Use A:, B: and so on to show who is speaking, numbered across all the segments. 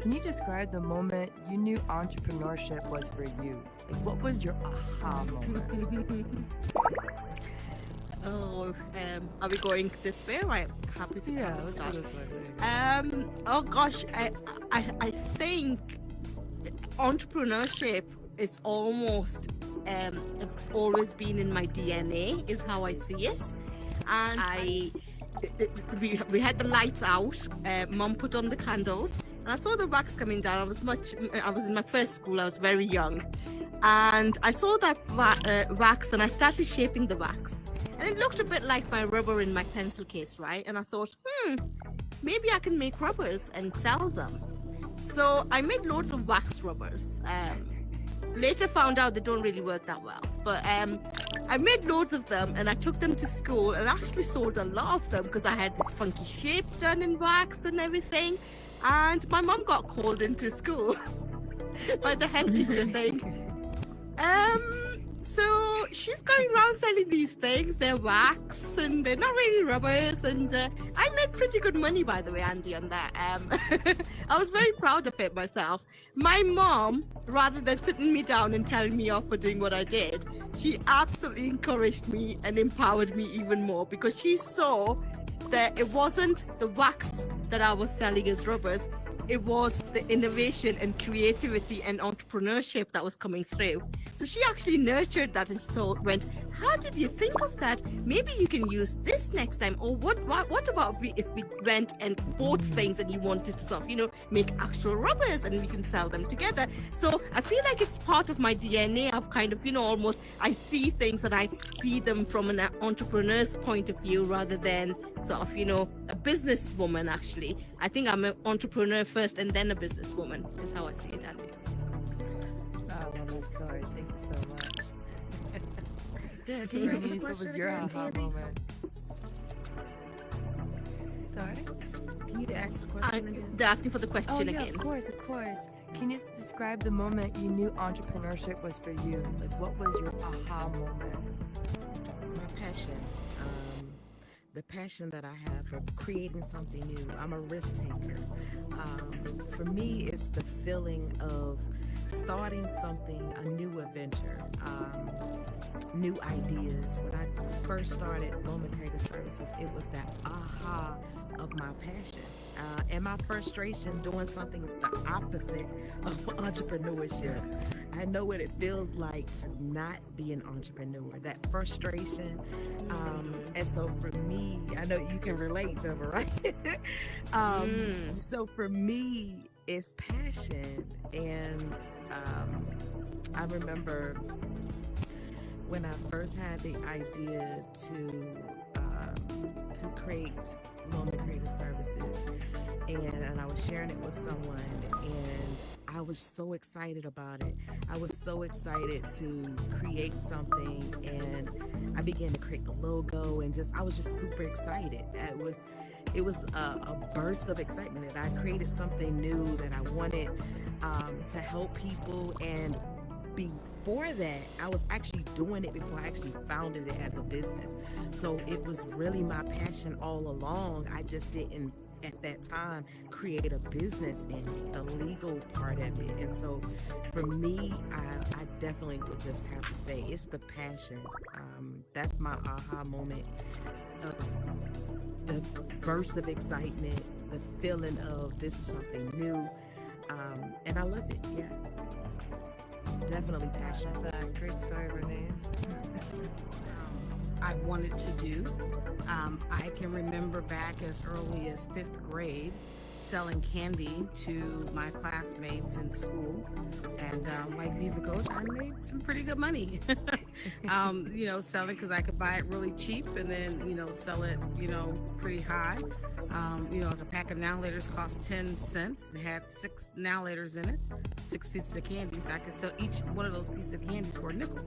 A: Can you describe the moment you knew entrepreneurship was for you? Like, what was your aha moment?
B: Are we going this way? I'm happy to
A: Let's
B: start.
A: go this way.
B: Oh gosh, I think entrepreneurship is almost it's always been in my DNA, is how I see it. And we had the lights out. Mom put on the candles, and I saw the wax coming down. I was in my first school. I was very young, and I saw that wax, and I started shaping the wax. And it looked a bit like my rubber in my pencil case, right? And I thought, maybe I can make rubbers and sell them. So I made loads of wax rubbers. Later found out they don't really work that well. But I made loads of them, and I took them to school and actually sold a lot of them because I had these funky shapes done in wax and everything. And my mom got called into school by the head teacher saying, so she's going around selling these things. They're wax and they're not really rubbers. And I made pretty good money, by the way, Andy, on that. I was very proud of it myself. My mom, rather than sitting me down and telling me off for doing what I did, she absolutely encouraged me and empowered me even more, because she saw that it wasn't the wax that I was selling as rubbers. It was the innovation and creativity and entrepreneurship that was coming through. So she actually nurtured that and went, how did you think of that? Maybe you can use this next time. Or what about if we went and bought things and you wanted to sort of, make actual rubbers and we can sell them together. So I feel like it's part of my DNA of kind of, almost I see things and I see them from an entrepreneur's point of view rather than sort of, a businesswoman actually. I think I'm an entrepreneur first and then a businesswoman is how I see it, Andy.
A: I love that story. Thank you so much.
B: Bernice,
A: what was your aha moment? Sorry?
C: Can you ask the question again?
B: They're asking for the question
A: yeah,
B: again.
A: Of course. Can you describe the moment you knew entrepreneurship was for you? Like, what was your aha moment?
C: My passion. The passion that I have for creating something new. I'm a risk taker. For me, it's the feeling of starting something, a new adventure, new ideas. When I first started Loman Creative Services, it was that aha of my passion and my frustration doing something the opposite of entrepreneurship. I know what it feels like to not be an entrepreneur, that frustration. And so for me, I know you can relate, Viva, right? So for me, it's passion. And I remember when I first had the idea to create Loman Creative Services, and I was sharing it with someone, and I was so excited about it. I was so excited to create something, and I began to create the logo, and I was just super excited. It was a burst of excitement that I created something new that I wanted to help people. And before that, I was actually doing it before I actually founded it as a business. So it was really my passion all along. I just didn't, at that time, create a business in the legal part of it. And so for me, I definitely would just have to say it's the passion. That's my aha moment of the burst of excitement, the feeling of this is something new. And I love it, yeah. Definitely passion.
A: I love that. Great story, Bernice.
D: I wanted to do. I can remember back as early as 5th grade selling candy to my classmates in school, and like VivaCoach, I made some pretty good money. Selling, because I could buy it really cheap and then sell it pretty high. Like a pack of now laters cost 10 cents. It had 6 now laters in it, 6 pieces of candy, so I could sell each one of those pieces of candies for a nickel.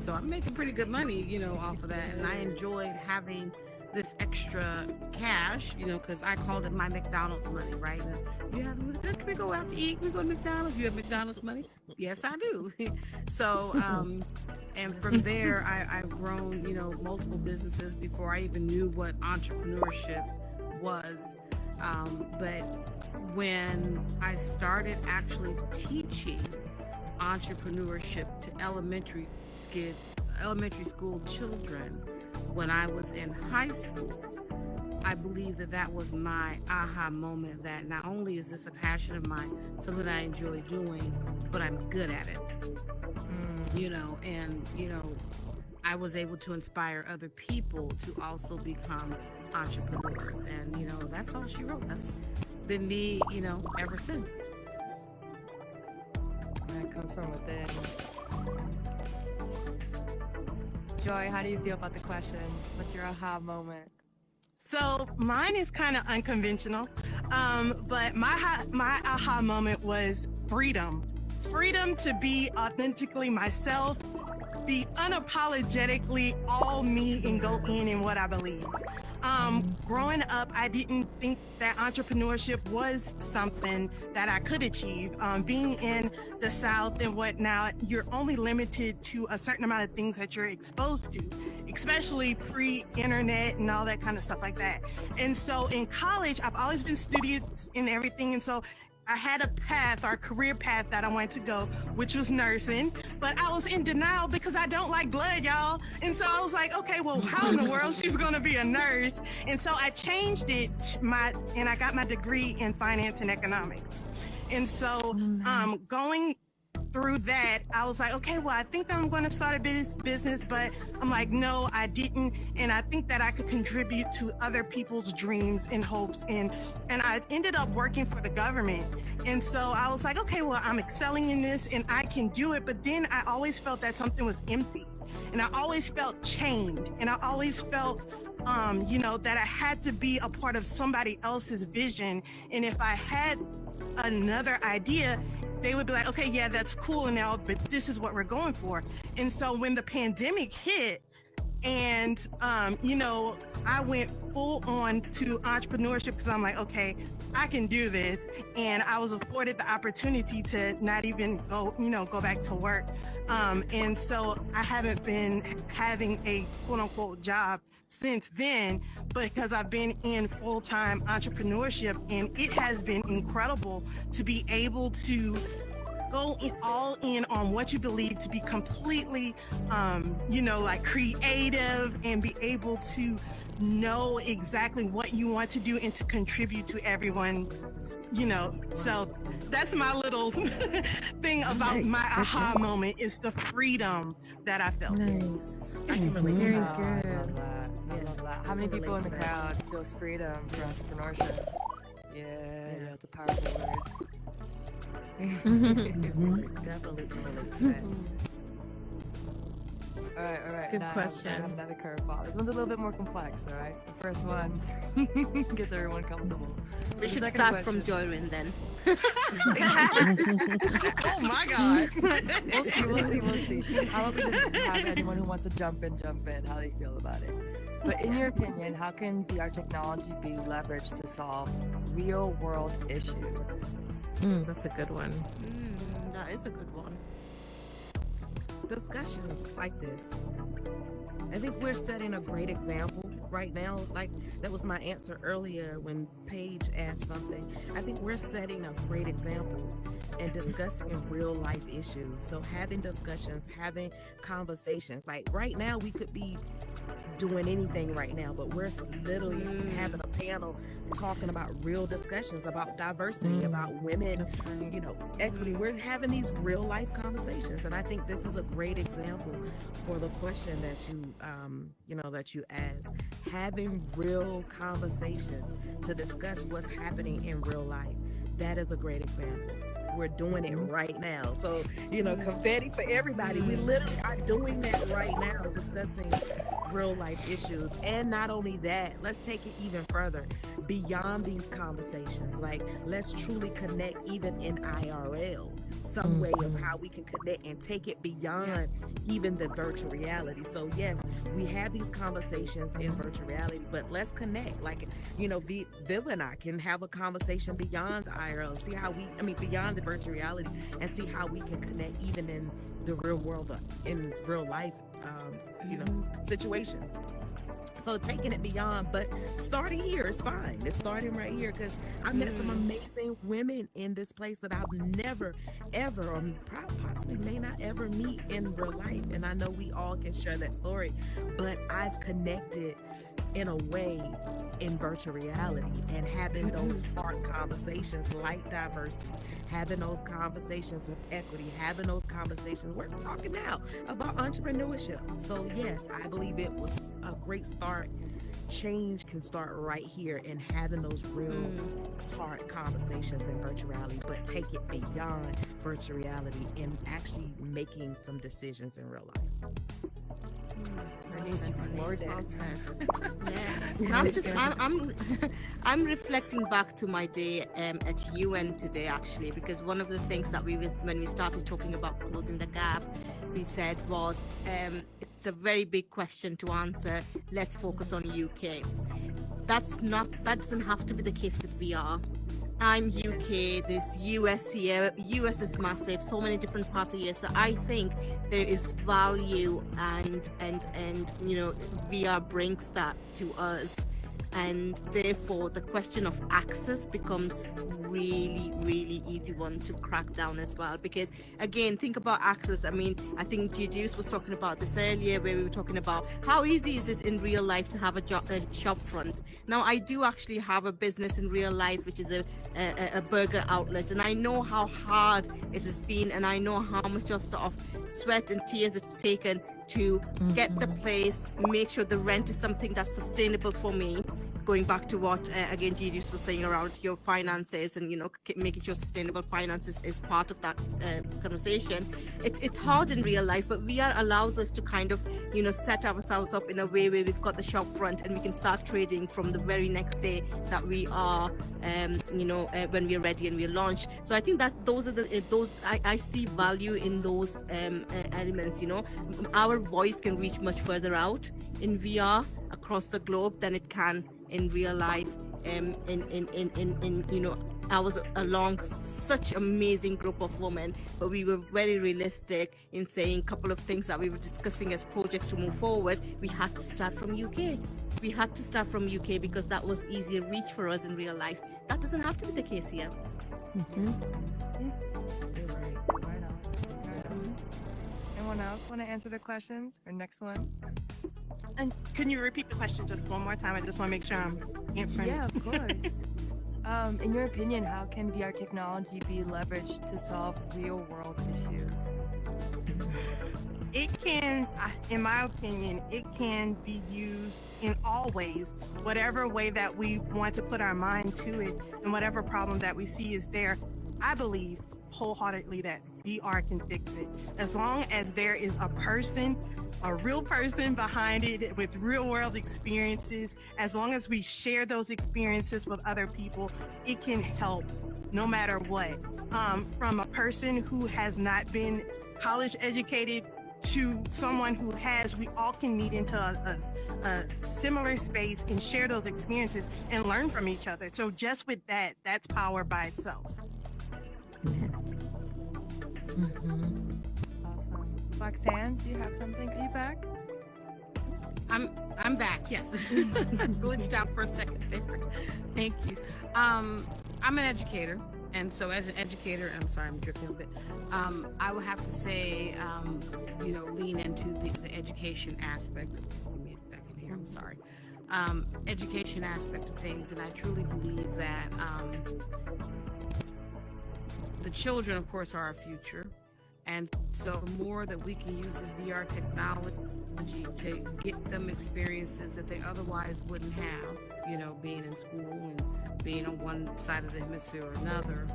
D: So I'm making pretty good money off of that, and I enjoyed having this extra cash, because I called it my McDonald's money, right? Can we go out to eat? Can we go to McDonald's? You have McDonald's money? Yes, I do. So, and from there, I've grown, multiple businesses before I even knew what entrepreneurship was. But when I started actually teaching entrepreneurship to elementary school children when I was in high school, I believe that was my aha moment, that not only is this a passion of mine, something I enjoy doing, but I'm good at it. I was able to inspire other people to also become entrepreneurs. And, that's all she wrote. That's been me, ever since.
A: That comes from within. Joy, how do you feel about the question? What's your aha moment?
E: So mine is kind of unconventional, but my aha moment was freedom. Freedom to be authentically myself, be unapologetically all me, and go in what I believe. Growing up, I didn't think that entrepreneurship was something that I could achieve. Being in the South and whatnot, you're only limited to a certain amount of things that you're exposed to, especially pre-internet and all that kind of stuff like that. And so in college, I've always been studious in everything. And so I had a path, or career path, that I wanted to go, which was nursing, but I was in denial because I don't like blood, y'all. And so I was like, okay, well, how in the world she's gonna be a nurse? And so I changed it, and I got my degree in finance and economics. And so going through that, I was like, okay, well, I think I'm going to start a business, but I'm like, no, I didn't. And I think that I could contribute to other people's dreams and hopes. And I ended up working for the government. And so I was like, okay, well, I'm excelling in this and I can do it. But then I always felt that something was empty, and I always felt chained, and I always felt that I had to be a part of somebody else's vision. And if I had another idea, they would be like, okay, yeah, that's cool and all, but this is what we're going for. And so when the pandemic hit, and I went full on to entrepreneurship, because I'm like, okay, I can do this. And I was afforded the opportunity to not even go back to work. And so I haven't been having a quote unquote job since then, because I've been in full-time entrepreneurship, and it has been incredible to be able to go all in on what you believe to be completely, creative, and be able to know exactly what you want to do and to contribute to everyone, So that's my little thing about my aha moment, is the freedom that I felt.
A: Nice. Very good. I love that. How many people in the crowd feels freedom for entrepreneurship? Yeah, it's a powerful word.
C: Definitely to relate to that.
A: All right.
F: Good
A: now
F: question.
A: I have another curveball. This one's a little bit more complex, all right? The first one gets everyone comfortable.
B: We should start from JoyReign then.
E: Oh my God.
A: We'll see. How about we just have anyone who wants to jump in, how they feel about it. But in your opinion, how can VR technology be leveraged to solve real world issues?
F: That's a good one.
B: That is a good one.
C: Discussions like this, I think we're setting a great example right now. Like, that was my answer earlier when Paige asked something. I think we're setting a great example and discussing real life issues. So having discussions, having conversations. Like right now, we could be doing anything right now, but we're literally having a panel talking about real discussions about diversity, about women, equity. We're having these real life conversations, and I think this is a great example for the question that you asked. Having real conversations to discuss what's happening in real life. That is a great example. We're doing it right now. So, confetti for everybody. We literally are doing that right now, discussing real life issues. And not only that, let's take it even further beyond these conversations. Like, let's truly connect even in IRL, some way of how we can connect and take it beyond even the virtual reality. So yes, we have these conversations in virtual reality, but let's connect. Like, Viva and I can have a conversation beyond the IRL, see how beyond the virtual reality, and see how we can connect even in the real world, in real life, situations. So taking it beyond, but starting here is fine. It's starting right here because I met some amazing women in this place that I've never, ever, or possibly may not ever meet in real life. And I know we all can share that story, but I've connected in a way in virtual reality and having those hard conversations like diversity, having those conversations of equity, having those conversations. We're talking now about entrepreneurship. So yes, I believe it was a great start. Change can start right here and having those real hard conversations in virtual reality, but take it beyond virtual reality and actually making some decisions in real life.
A: Bernice, you floored it.
B: Yeah. I'm reflecting back to my day at UN today, actually, because one of the things that when we started talking about closing the gap, we said was it's a very big question to answer. Let's focus on UK. That doesn't have to be the case with VR. I'm UK, there's US here, US is massive, so many different parts of the US. So I think there is value and VR brings that to us. And therefore the question of access becomes really, really easy one to crack down as well. Because again, think about access. I mean, I think Judius was talking about this earlier, where we were talking about how easy is it in real life to have a shop front. Now, I do actually have a business in real life, which is a burger outlet, and I know how hard it has been, and I know how much of sort of sweat and tears it's taken to get the place, make sure the rent is something that's sustainable for me. Going back to what again Judius was saying around your finances and making sure sustainable finances is part of that conversation. It's hard in real life, but VR allows us to kind of set ourselves up in a way where we've got the shop front and we can start trading from the very next day that we are when we're ready and we're launched. So I think that those are I see value in those elements. Our voice can reach much further out in VR across the globe than it can in real life. I was along such amazing group of women, but we were very realistic in saying a couple of things that we were discussing as projects to move forward. We had to start from UK. We had to start from UK because that was easier reach for us in real life. That doesn't have to be the case here.
A: Anyone else want to answer the questions? Or next one?
E: And can you repeat the question just one more time? I just want to make sure I'm answering.
A: Yeah, of course. In your opinion, how can VR technology be leveraged to solve real-world issues?
E: It can, in my opinion, it can be used in all ways, whatever way that we want to put our mind to it, and whatever problem that we see is there. I believe wholeheartedly that VR can fix it. As long as there is a real person behind it with real world experiences, as long as we share those experiences with other people, it can help no matter what. From a person who has not been college educated to someone who has, we all can meet into a similar space and share those experiences and learn from each other. So just with that, that's power by itself.
A: Awesome. BlackSandz, you have something? Are you back?
D: I'm back. Yes. Glitched out for a second there. Thank you. I'm an educator, and so as an educator, I'm sorry, I'm drifting a bit. I would have to say, lean into the education aspect. Give me a second here. I'm sorry. Education aspect of things, and I truly believe that the children, of course, are our future. And so the more that we can use this VR technology to get them experiences that they otherwise wouldn't have, being in school and being on one side of the hemisphere or another,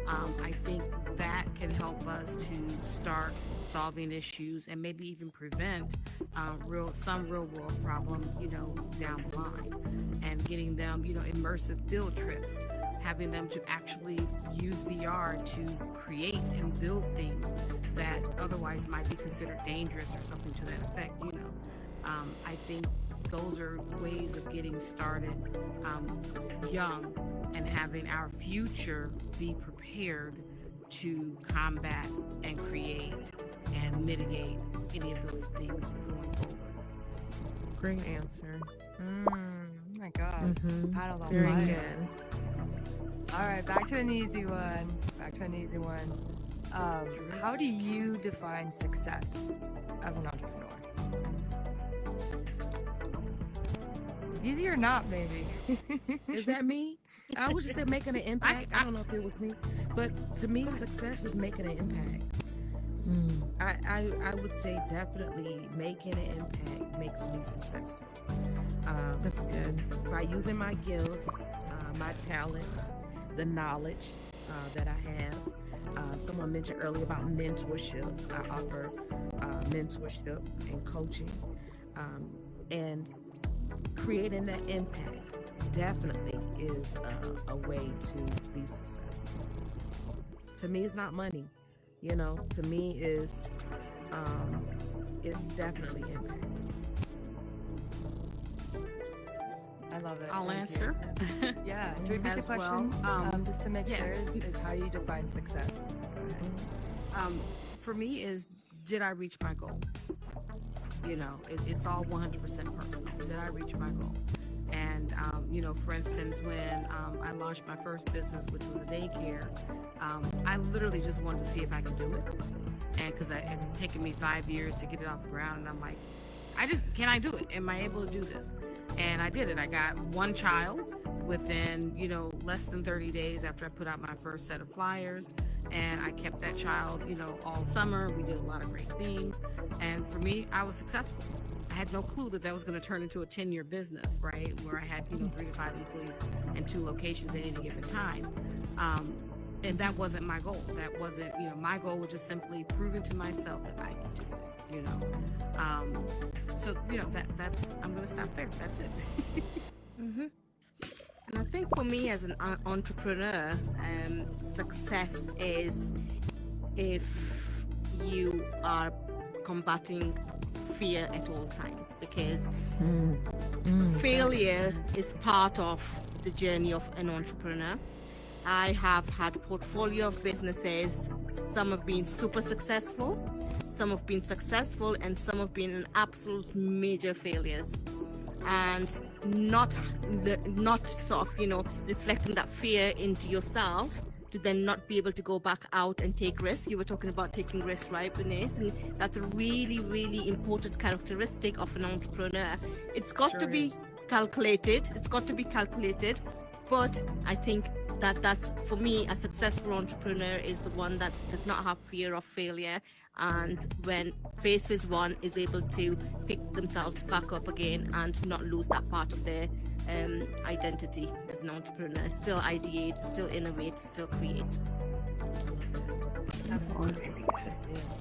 D: I think that can help us to start solving issues and maybe even prevent some real world problems, down the line, and getting them, immersive field trips, having them to actually use VR to create and build things that otherwise might be considered dangerous or something to that effect. I think those are ways of getting started young and having our future be prepared to combat and create and mitigate any of those things going forward.
F: Great answer.
A: Oh my gosh. Paddle on
F: Very
A: fire.
F: good.
A: All right, back to an easy one. How do you define success as an entrepreneur? Easy or not, baby.
C: Is that me? I would just say making an impact. I don't know if it was me, but to me, success is making an impact. I would say definitely making an impact makes me successful.
F: That's good.
C: By using my gifts, my talents, the knowledge that I have. Someone mentioned earlier about mentorship. I offer mentorship and coaching, and creating that impact definitely is a way to be successful. To me, it's not money. You know, to me, it's definitely impact.
A: I love it.
B: I'll
A: Thank
B: answer.
A: you. Yeah. To repeat the
B: As well,
A: question, just to make
B: yes.
A: sure, is how you define success. Go ahead.
D: For me is, did I reach my goal? You know, it's all 100% personal. Did I reach my goal? And, you know, for instance, when I launched my first business, which was a daycare, I literally just wanted to see if I could do it. And because it had taken me 5 years to get it off the ground. And I'm like, can I do it? Am I able to do this? And I did it. I got one child within, you know, less than 30 days after I put out my first set of flyers. And I kept that child, you know, all summer. We did a lot of great things. And for me, I was successful. I had no clue that was going to turn into a 10-year business, right? Where I had, you know, 3 to 5 employees and 2 locations at any given time. And that wasn't my goal. That wasn't, you know, my goal was just simply proving to myself that I could do it, you know. So, you know, that's, I'm going to stop there. That's it.
B: And I think for me as an entrepreneur, success is if you are combating fear at all times, because failure is part of the journey of an entrepreneur. I have had a portfolio of businesses. Some have been super successful, some have been successful, and some have been an absolute major failures. And not sort of, you know, reflecting that fear into yourself to then not be able to go back out and take risks. You were talking about taking risks, right, Bernice? And that's a really, really important characteristic of an entrepreneur. It's got to be calculated. It's got to be calculated. But I think that's, for me, a successful entrepreneur is the one that does not have fear of failure, and when faces one is able to pick themselves back up again and not lose that part of their identity as an entrepreneur. Still ideate, still innovate, still create.
E: Absolutely.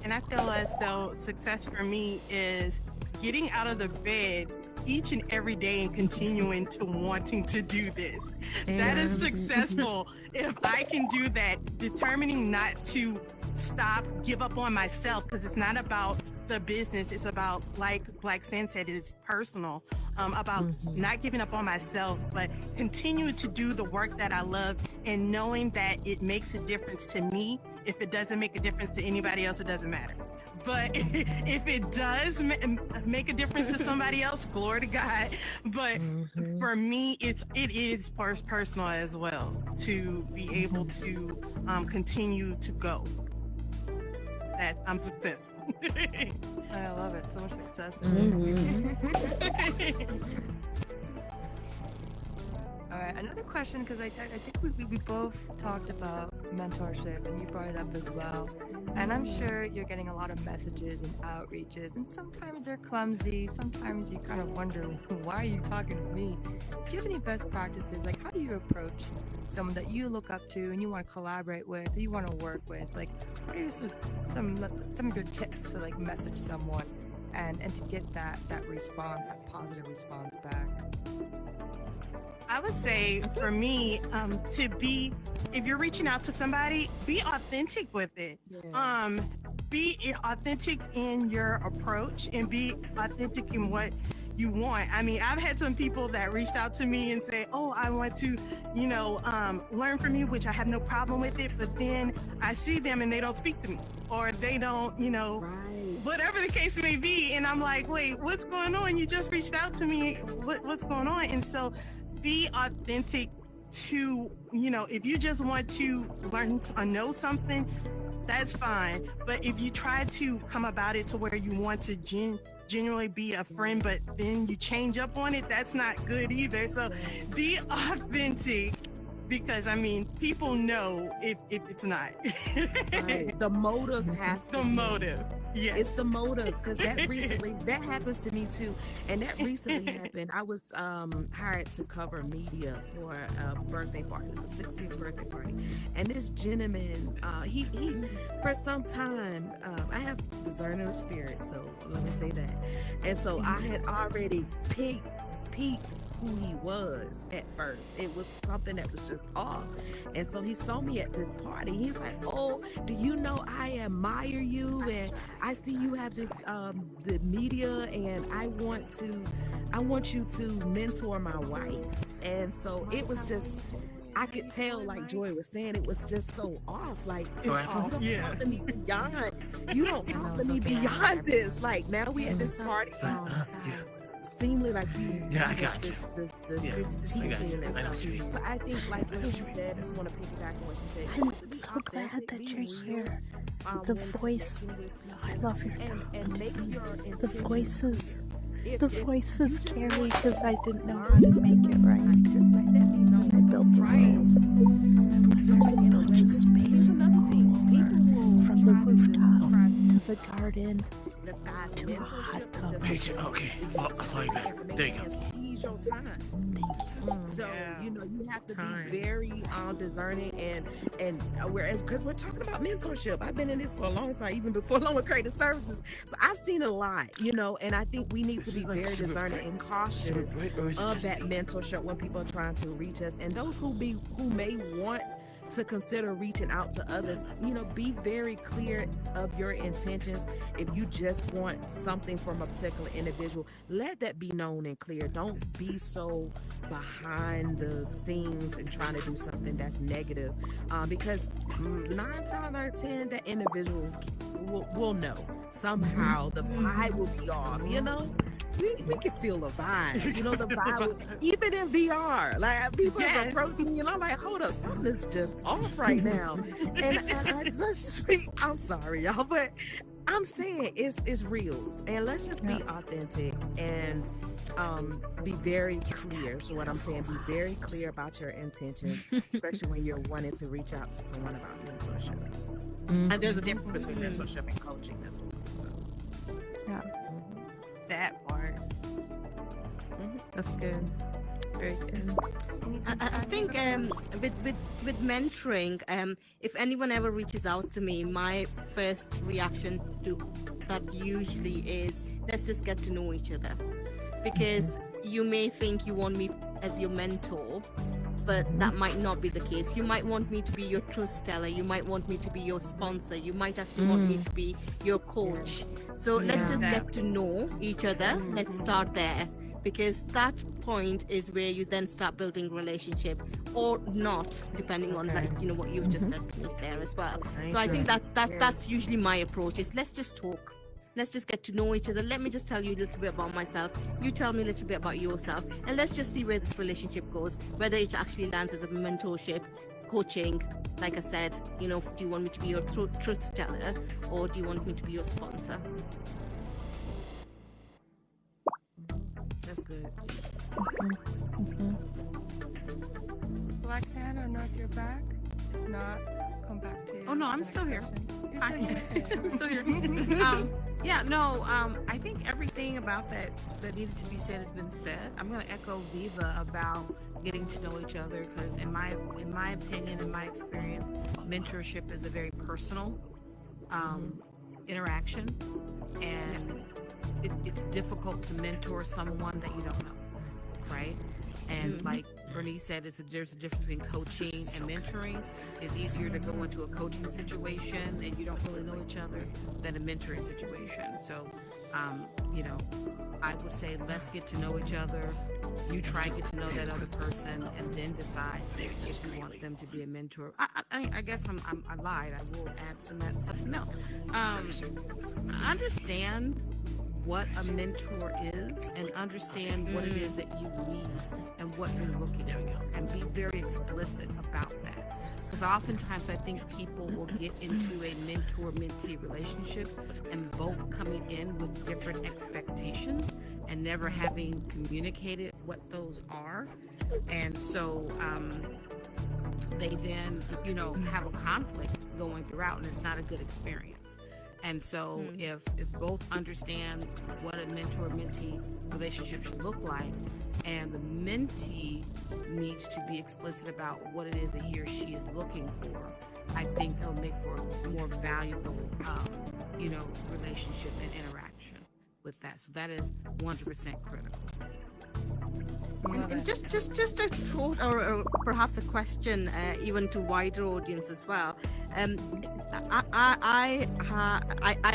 E: And I feel as though success for me is getting out of the bed each and every day and continuing to wanting to do this. That is successful. If I can do that, determining not to stop, give up on myself, because it's not about the business. It's about, like BlackSandz said, it's personal, about not giving up on myself, but continue to do the work that I love, and knowing that it makes a difference to me. If it doesn't make a difference to anybody else, it doesn't matter. But if it does make a difference to somebody else, glory to God. But for me, it is personal as well, to be able to continue to go. That I'm successful.
A: I love it. So much success. All right, another question, because I think we both talked about mentorship, and you brought it up as well. And I'm sure you're getting a lot of messages and outreaches, and sometimes they're clumsy. Sometimes you kind of wonder, why are you talking to me? Do you have any best practices? Like, how do you approach someone that you look up to and you want to collaborate with, or you want to work with? Like, what are some of your tips to, like, message someone and to get that response, that positive response back?
E: I would say for me, if you're reaching out to somebody, be authentic with it. Be authentic in your approach, and be authentic in what you want. I mean, I've had some people that reached out to me and say, oh, I want to, learn from you, which I have no problem with it. But then I see them and they don't speak to me, or they don't, whatever the case may be. And I'm like, wait, what's going on? You just reached out to me. What's going on? And so be authentic to, if you just want to learn or know something, that's fine. But if you try to come about it to where you want to genuinely be a friend, but then you change up on it, that's not good either. So be authentic, because people know if it's not.
C: Right. The motives has to
E: the
C: be.
E: motive. Yes.
C: It's the motives, because that happens to me too. And that recently happened. I was hired to cover media for a birthday party. It was a 60th birthday party. And this gentleman, he for some time, I have discerning of spirit, so let me say that. And so I had already peeked who he was at first. It was something that was just off. And so he saw me at this party. He's like, oh, do you know I admire you, and I see you have this the media, and I want you to mentor my wife. And so it was just, I could tell, like Joy was saying, it was just so off. Like, you don't talk to me beyond. You don't talk to me beyond this. Like, now we at this party. Seemingly like you
G: I got you.
C: This teaching and stuff. So I think, like what she said, I just want to piggyback on what she said.
H: I'm so glad that you're here. The voice, I love your
C: and make your
H: the voices scary, because I didn't know how to make it right. Just let that be known. I built a room. There's a bunch of space from the rooftop to the garden to a hot tub.
G: Paige, okay. I'll call you back. There you go.
C: Ease your time. So you have to be very discerning and whereas, because we're talking about mentorship. I've been in this for a long time, even before Loman created services. So I've seen a lot, and I think we need to be very discerning and cautious of that mentorship when people are trying to reach us, and those who may want to consider reaching out to others. Be very clear of your intentions. If you just want something from a particular individual, let that be known and clear. Don't be so behind the scenes and trying to do something that's negative, because 9 times out of 10 that individual will know somehow. The vibe will be off. We can feel the vibe, the vibe, even in VR. Like, people are approaching me, and I'm like, hold up, something is just off right now. and let's just be, I'm sorry, y'all, but I'm saying it's real. And let's just be authentic and be very clear. So what I'm saying, be very clear about your intentions, especially when you're wanting to reach out to someone about mentorship. And there's a difference between mentorship and coaching as well. So.
F: Yeah.
E: That part.
F: That's good. Very good.
B: I think with mentoring, if anyone ever reaches out to me, my first reaction to that usually is, let's just get to know each other, because you may think you want me as your mentor, but that might not be the case. You might want me to be your truth teller. You might want me to be your sponsor. You might actually want me to be your coach. So let's just get to know each other. Let's start there, because that point is where you then start building relationship, or not, depending on what you've just said, Bernice, there as well. So I think that's usually my approach, is let's just talk. Let's just get to know each other. Let me just tell you a little bit about myself. You tell me a little bit about yourself. And let's just see where this relationship goes, whether it actually lands as a mentorship, coaching. Like I said, do you want me to be your truth teller, or do you want me to be your sponsor?
C: That's good.
A: BlackSandz, I don't know if you're back. If not, come back to.
D: Oh no, I'm still here. I'm still here. I think everything about that needed to be said has been said. I'm going to echo Viva about getting to know each other, because in my opinion, in my experience, mentorship is a very personal interaction, and it's difficult to mentor someone that you don't know, right? And like Bernice said, there's a difference between coaching and mentoring. It's easier to go into a coaching situation and you don't really know each other than a mentoring situation. So You know, I would say let's get to know each other. You try to get to know that other person, and then decide if you want them to be a mentor. I guess I lied. I will add something else. Understand what a mentor is, and understand what it is that you need and what you're looking for, and be very explicit about that. Because oftentimes I think people will get into a mentor-mentee relationship and both coming in with different expectations and never having communicated what those are. And so they then, you know, have a conflict going throughout, and it's not a good experience. And so if both understand what a mentor-mentee relationship should look like, and the mentee needs to be explicit about what it is that he or she is looking for, I think it'll make for a more valuable, you know, relationship and interaction with that. So that is 100% critical.
B: And just a thought, or perhaps a question, even to wider audience as well. I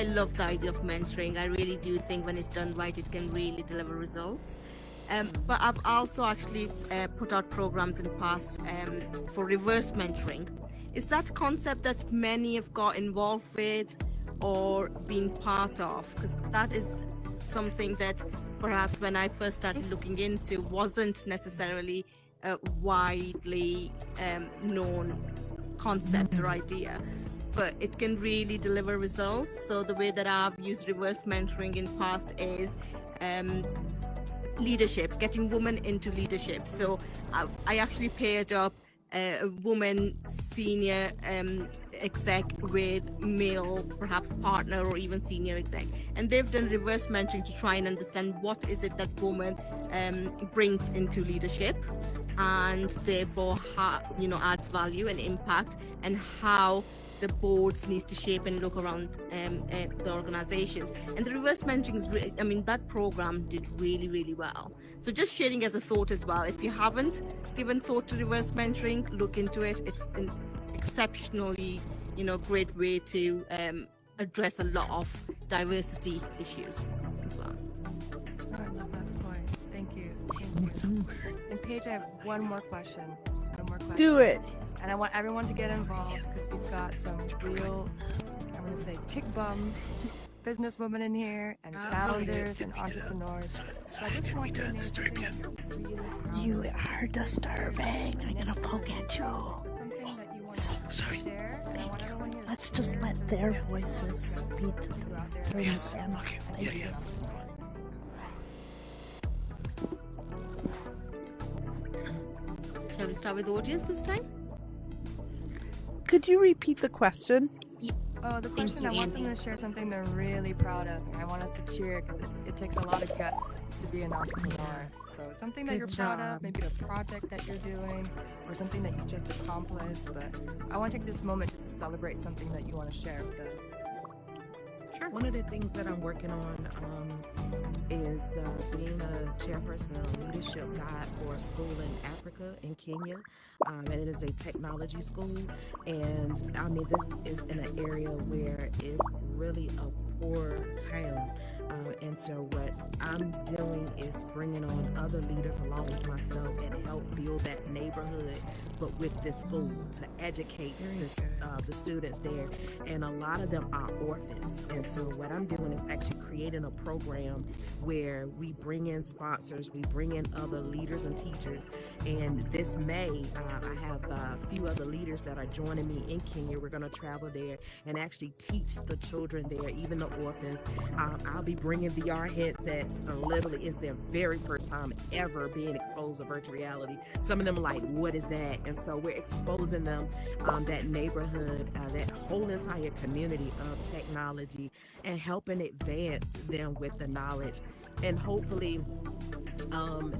B: love the idea of mentoring. I really do think when it's done right, it can really deliver results. But I've also actually put out programs in the past for reverse mentoring. Is that concept that many have got involved with or been part of? Because that is something that perhaps when I first started looking into wasn't necessarily a widely known concept or idea, but it can really deliver results. So the way that I've used reverse mentoring in past is leadership, getting women into leadership. So I actually paired up a woman senior exec with male perhaps partner or even senior exec, and they've done reverse mentoring to try and understand what is it that woman brings into leadership, and therefore how, you know, adds value and impact, and how the boards needs to shape and look around the organizations. And the reverse mentoring is really, I mean, that program did really, really well. So just sharing as a thought as well, if you haven't given thought to reverse mentoring, look into it. It's an exceptionally, you know, great way to address a lot of diversity issues as well.
A: Oh, I love that point. Thank you. And Paige, I have one more question.
H: Do it.
A: And I want everyone to get involved because we've got some real, I'm going to say, kick bum businesswomen in here, and founders and entrepreneurs. So I just want you to name something that you're really proud
H: You are disturbing. I'm gonna poke at you.
A: of, something that you want to share. And I want everyone here to
H: Let's just
A: share
H: let their voices beat
A: you out there.
H: through them.
G: Yeah.
B: Shall we start with the audience this time?
H: Could you repeat the question?
A: Oh, the question,
B: you,
A: I want
B: Andy.
A: them to share something they're really proud of. And I want us to cheer because it takes a lot of guts to be an entrepreneur. So something that
F: Good
A: you're proud
F: job.
A: of, maybe a project that you're doing, or something that you just accomplished. But I want to take this moment just to celebrate something that you want to share with us.
C: Sure. One of the things that I'm working on is being a chairperson of a leadership guide for a school in Africa, in Kenya. And it is a technology school. And I mean, this is in an area where it's really a poor town. And so what I'm doing is bringing on other leaders along with myself and help build that neighborhood, but with this school to educate the students there. And a lot of them are orphans. And so what I'm doing is actually creating a program where we bring in sponsors, we bring in other leaders and teachers. And this May, I have a few other leaders that are joining me in Kenya. We're going to travel there and actually teach the children there, even the orphans. I'll be bringing VR headsets. Literally, it's their very first time ever being exposed to virtual reality. Some of them are like, what is that? And so we're exposing them that neighborhood, that whole entire community of technology, and helping advance them with the knowledge, and hopefully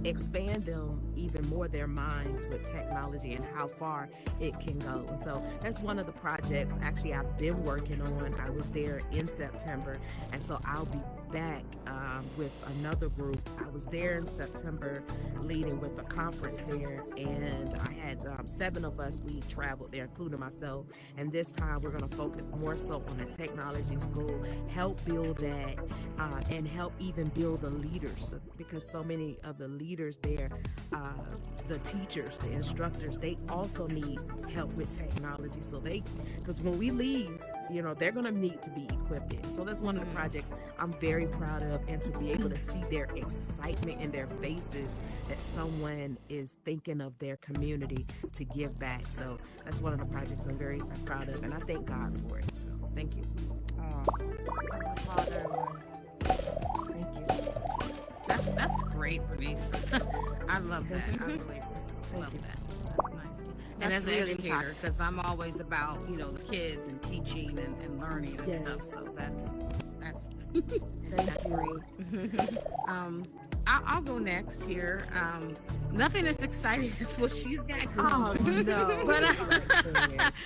C: expand them even more, their minds with technology and how far it can go. And so that's one of the projects actually I've been working on. I was there in September, and so I'll be back with another group. I was there in September leading with a conference there, and I had 7 of us. We traveled there, including myself. And this time we're going to focus more so on the technology school, help build that, and help even build the leaders, because so many of the leaders there, the teachers, the instructors, they also need help with technology. So because when we leave, they're going to need to be equipped in. So that's one of the projects I'm very proud of, and to be able to see their excitement in their faces that someone is thinking of their community to give back. So that's one of the projects I'm very proud of, and I thank God for it. So thank you.
A: Thank you.
D: That's great, Bernice. I love that. I really love that. That's nice. And
B: That's
D: as an
B: really
D: educator,
B: impactful.
D: because I'm always about the kids and teaching and learning and
C: Yes.
D: stuff. So that's
C: Thank you.
D: I'll go next here. Nothing as exciting as what she's got going
C: Oh,
D: on.
C: no.
D: But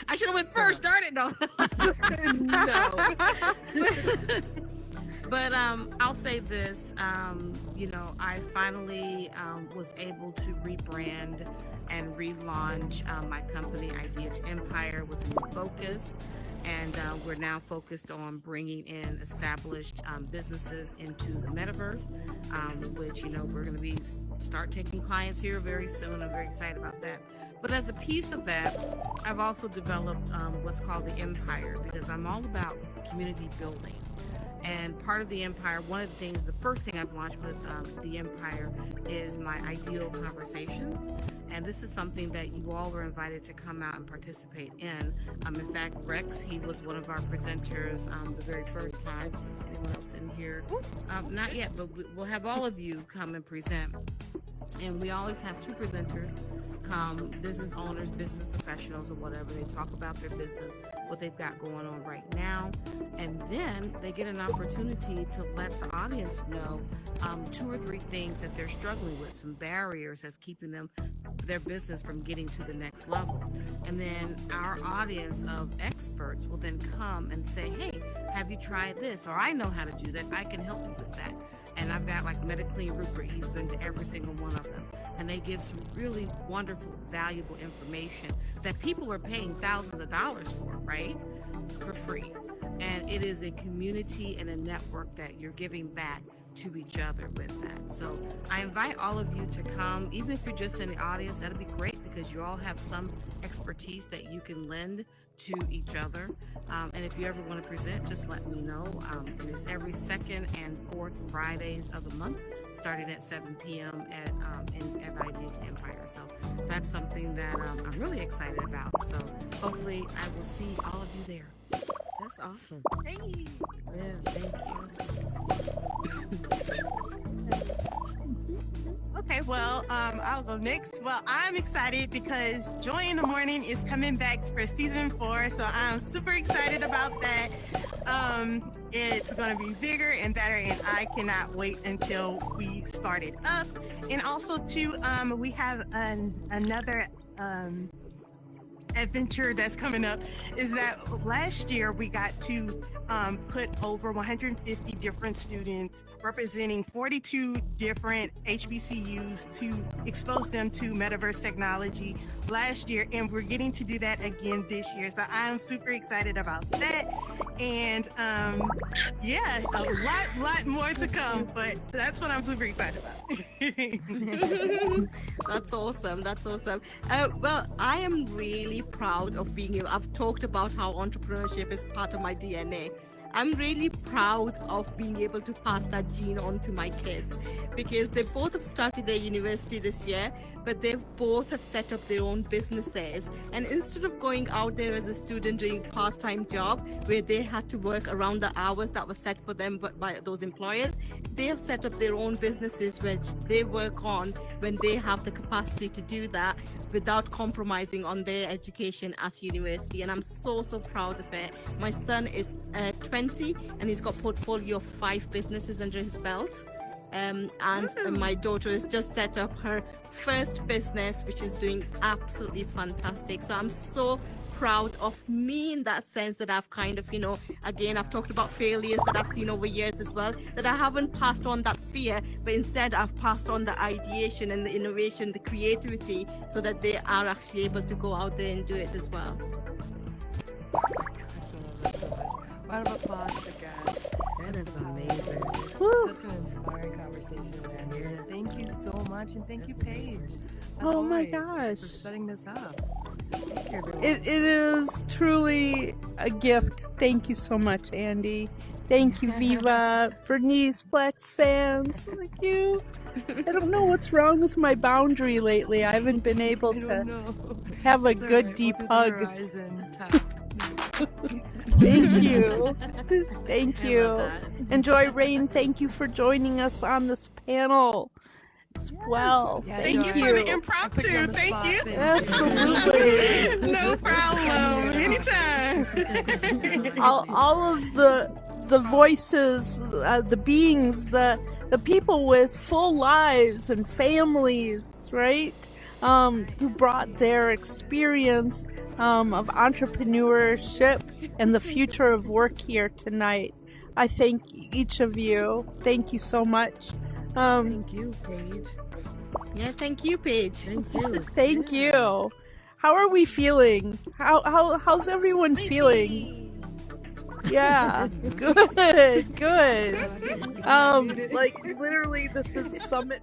D: I should have went first, darn it. No. But I'll say this, I finally was able to rebrand and relaunch my company, Idea to Empire, with a new focus. And we're now focused on bringing in established businesses into the metaverse, which, we're going to start taking clients here very soon. I'm very excited about that. But as a piece of that, I've also developed what's called the Empire, because I'm all about community building. And part of the Empire, one of the things, the first thing I've launched with the Empire is my Ideal Conversations. And this is something that you all were invited to come out and participate in. In fact, Rex, he was one of our presenters the very first time. Anyone else in here? Not yet, but we'll have all of you come and present. And we always have 2 presenters come, business owners, business professionals, or whatever. They talk about their business, what they've got going on right now, and then they get an opportunity to let the audience know 2 or 3 things that they're struggling with, some barriers that's keeping their business from getting to the next level. And then our audience of experts will then come and say, hey, have you tried this? Or I know how to do that. I can help you with that. And I've got like Mediclean Rupert. He's been to every single one of them. And they give some really wonderful, valuable information that people are paying thousands of dollars for, right? For free. And it is a community and a network that you're giving back to each other with that. So I invite all of you to come, even if you're just in the audience. That'll be great, because you all have some expertise that you can lend to each other. And if you ever want to present, just let me know. It is every 2nd and 4th Fridays of the month, starting at 7 p.m. at Idea to Empire. So that's something that I'm really excited about. So hopefully I will see all of you there.
C: That's awesome.
E: Hey.
C: Yeah, thank you.
E: Okay, well, I'll go next. Well, I'm excited because Joy in the Morning is coming back for season 4, so I'm super excited about that. It's going to be bigger and better, and I cannot wait until we start it up. And also, too, we have another adventure that's coming up, is that last year we got to put over 150 different students representing 42 different HBCUs to expose them to metaverse technology last year, and we're getting to do that again this year. So I'm super excited about that. And yeah, a lot more to come, but that's what I'm super excited about.
B: That's awesome. That's awesome. Well, I am really proud of being here. I've talked about how entrepreneurship is part of my DNA. I'm really proud of being able to pass that gene on to my kids, because they both have started their university this year, but they both have set up their own businesses. And instead of going out there as a student doing a part-time job where they had to work around the hours that were set for them by those employers, they have set up their own businesses which they work on when they have the capacity to do that without compromising on their education at university. And I'm so proud of it. My son is 20 and he's got a portfolio of 5 businesses under his belt. And my daughter has just set up her first business, which is doing absolutely fantastic. So I'm so proud of me in that sense, that I've kind of, again, I've talked about failures that I've seen over years as well, that I haven't passed on that fear, but instead I've passed on the ideation and the innovation, the creativity, so that they are actually able to go out there and do it as well.
A: Round of applause for guys.
C: That is amazing.
A: Such an inspiring conversation, man. Thank you so much, and thank you, Paige.
H: Oh my
A: always,
H: gosh.
A: for setting this up. Thank you, everyone.
H: It is truly a gift. Thank you so much, Andy. Thank you, Viva, Bernice, BlackSandz. Thank you. I don't know what's wrong with my boundary lately. I haven't been able to have a good deep hug. Thank you. Thank you. And JoyReign, thank you for joining us on this panel as well.
A: Yeah,
E: Thank you
A: Joy.
E: for the impromptu. Thank you.
H: Absolutely.
E: No problem. Anytime.
H: all of the voices, the beings, the people with full lives and families, right? Who brought their experience of entrepreneurship and the future of work here tonight. I thank each of you. Thank you so much.
C: Thank you, Paige.
B: Yeah, thank you, Paige.
C: Thank you.
H: Thank you. How are we feeling? How's everyone feeling? Yeah, good. Like literally, this is Summit